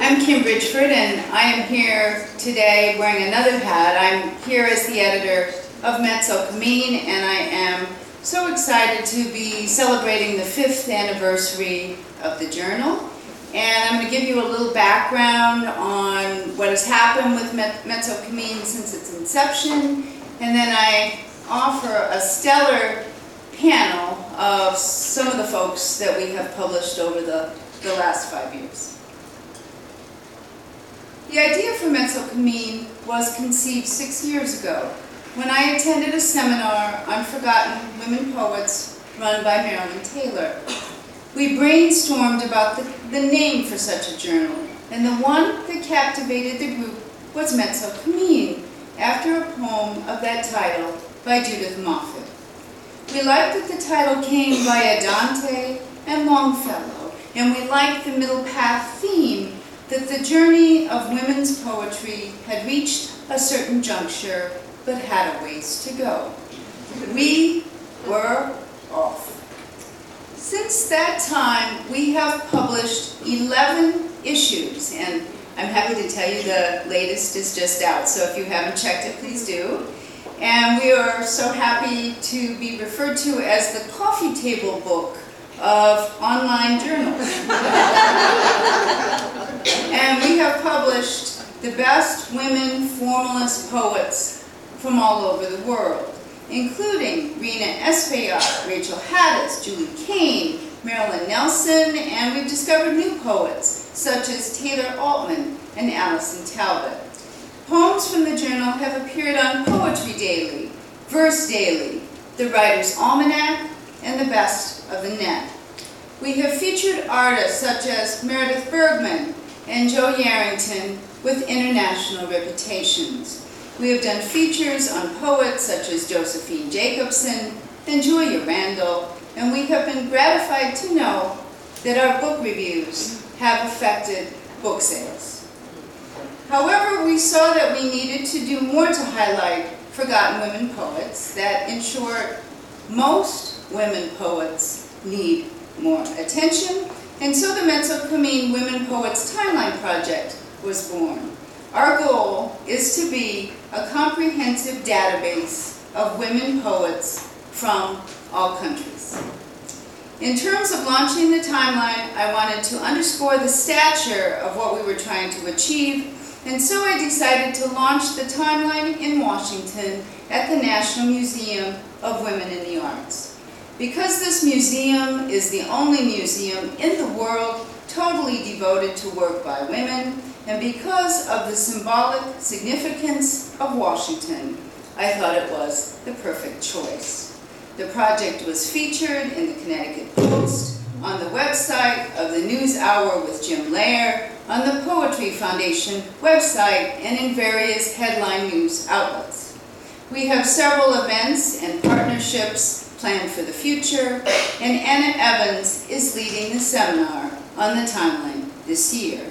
I'm Kim Bridgford, and I am here today wearing another hat. I'm here as the editor of Mezzo Cammin, and I am so excited to be celebrating the 5th anniversary of the journal. And I'm going to give you a little background on what has happened with Mezzo Cammin since its inception, and then I offer a stellar panel of some of the folks that we have published over the last 5 years. The idea for Mezzo Cammin was conceived 6 years ago when I attended a seminar on forgotten women poets run by Marilyn Taylor. We brainstormed about the name for such a journal, and the one that captivated the group was Mezzo Cammin, after a poem of that title by Judith Moffat. We liked that the title came via Dante and Longfellow, and we liked the middle path theme that the journey of women's poetry had reached a certain juncture but had a ways to go. We were off. Since that time, we have published 11 issues, and I'm happy to tell you the latest is just out, so if you haven't checked it, please do. And we are so happy to be referred to as the coffee table book of online journals. And we have published the best women formalist poets from all over the world, including Rena Espaillat, Rachel Haddis, Julie Kane, Marilyn Nelson, and we've discovered new poets such as Taylor Altman and Allison Talbot. Poems from the journal have appeared on Poetry Daily, Verse Daily, The Writer's Almanac, and The Best of the Net. We have featured artists such as Meredith Bergman and Jo Yarrington with international reputations. We have done features on poets such as Josephine Jacobson and Julia Randall, and we have been gratified to know that our book reviews have affected book sales. However, we saw that we needed to do more to highlight forgotten women poets, that in short, most women poets need more attention, and so the Mezzo Cammin Women Poets Timeline Project was born. Our goal is to be a comprehensive database of women poets from all countries. In terms of launching the timeline, I wanted to underscore the stature of what we were trying to achieve, and so I decided to launch the timeline in Washington at the National Museum of Women in the Arts. Because this museum is the only museum in the world totally devoted to work by women, and because of the symbolic significance of Washington, I thought it was the perfect choice. The project was featured in the Connecticut Post, on the website of the News Hour with Jim Lair, on the Poetry Foundation website, and in various headline news outlets. We have several events and partnerships planned for the future, and Anna Evans is leading the seminar on the timeline this year.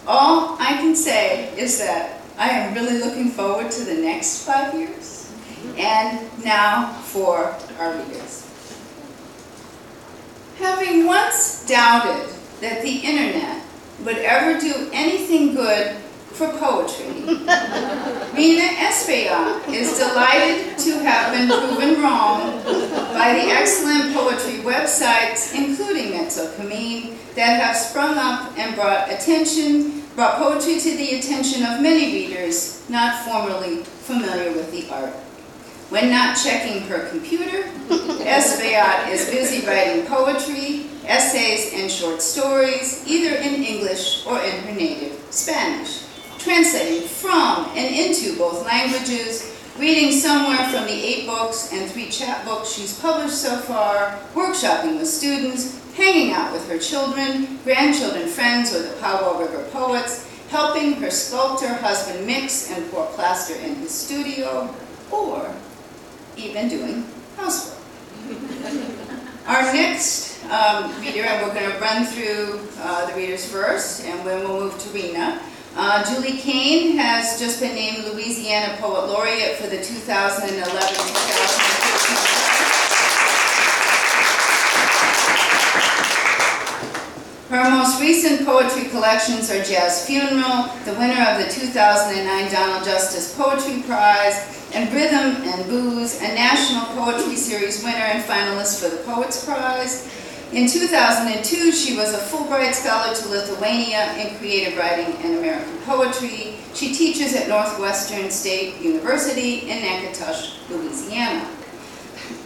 All I can say is that I am really looking forward to the next 5 years. And now for our readers. Having once doubted that the internet would ever do anything good for poetry, Rena Espaillat is delighted to have been proven wrong by the excellent poetry websites, including Mezzo Cammin, that have sprung up and brought poetry to the attention of many readers not formerly familiar with the art. When not checking her computer, Espaillat is busy writing poetry, essays, and short stories, either in English or in her native Spanish, translating from and into both languages, reading somewhere from the 8 books and 3 chapbooks she's published so far, workshopping with students, hanging out with her children, grandchildren, friends, or the Powell River poets, helping her sculptor husband mix and pour plaster in his studio, or even doing housework. Our next reader, and we're going to run through the readers first, and then we'll move to Rena. Julie Kane has just been named Louisiana Poet Laureate for the 2011-2013. Her Her most recent poetry collections are Jazz Funeral, the winner of the 2009 Donald Justice Poetry Prize, and Rhythm and Booze, a National Poetry Series winner and finalist for the Poets Prize. In 2002, she was a Fulbright Scholar to Lithuania in creative writing and American poetry. She teaches at Northwestern State University in Natchitoches, Louisiana.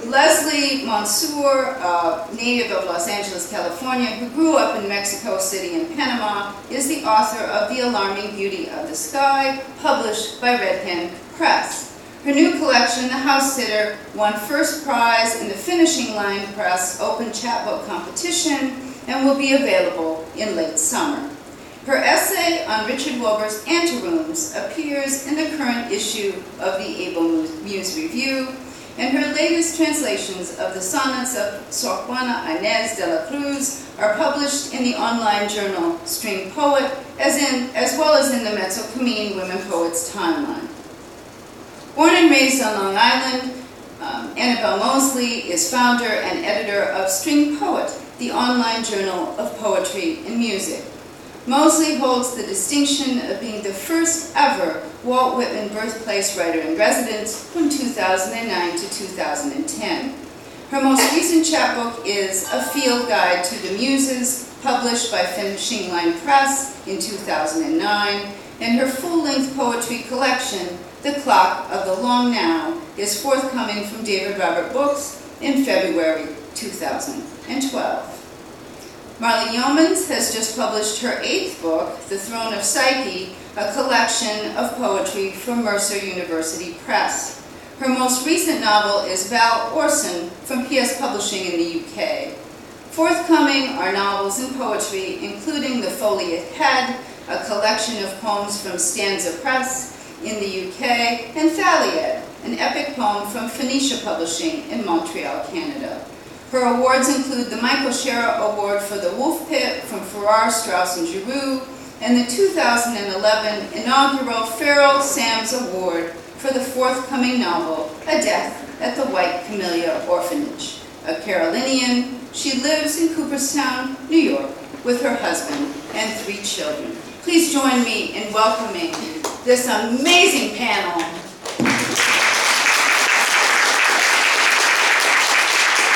Leslie Mansour, a native of Los Angeles, California, who grew up in Mexico City and Panama, is the author of The Alarming Beauty of the Sky, published by Red Hen Press. Her new collection, The House Sitter, won first prize in the Finishing Line Press Open Chapbook Competition and will be available in late summer. Her essay on Richard Wilbur's Anterooms appears in the current issue of the Able Muse Review, and her latest translations of the sonnets of Sor Juana Inés de la Cruz are published in the online journal Stream Poet, as well as in the Mezzo Cammin Women Poets Timeline. Born and raised on Long Island, Annabelle Mosley is founder and editor of String Poet, the online journal of poetry and music. Mosley holds the distinction of being the first ever Walt Whitman Birthplace Writer-in-Residence from 2009 to 2010. Her most recent chapbook is A Field Guide to the Muses, published by Finishing Line Press in 2009, and her full-length poetry collection, The Clock of the Long Now, is forthcoming from David Robert Books in February 2012. Marley Yeomans has just published her 8th book, The Throne of Psyche, a collection of poetry from Mercer University Press. Her most recent novel is Val Orson from PS Publishing in the UK. Forthcoming are novels and poetry, including The Foliate Head, a collection of poems from Stanza Press in the UK, and Thaliad, an epic poem from Phoenicia Publishing in Montreal, Canada. Her awards include the Michael Shera Award for The Wolf Pit from Farrar, Straus and Giroux, and the 2011 inaugural Farrell Sams Award for the forthcoming novel, A Death at the White Camellia Orphanage. A Carolinian, she lives in Cooperstown, New York, with her husband and 3 children. Please join me in welcoming this amazing panel.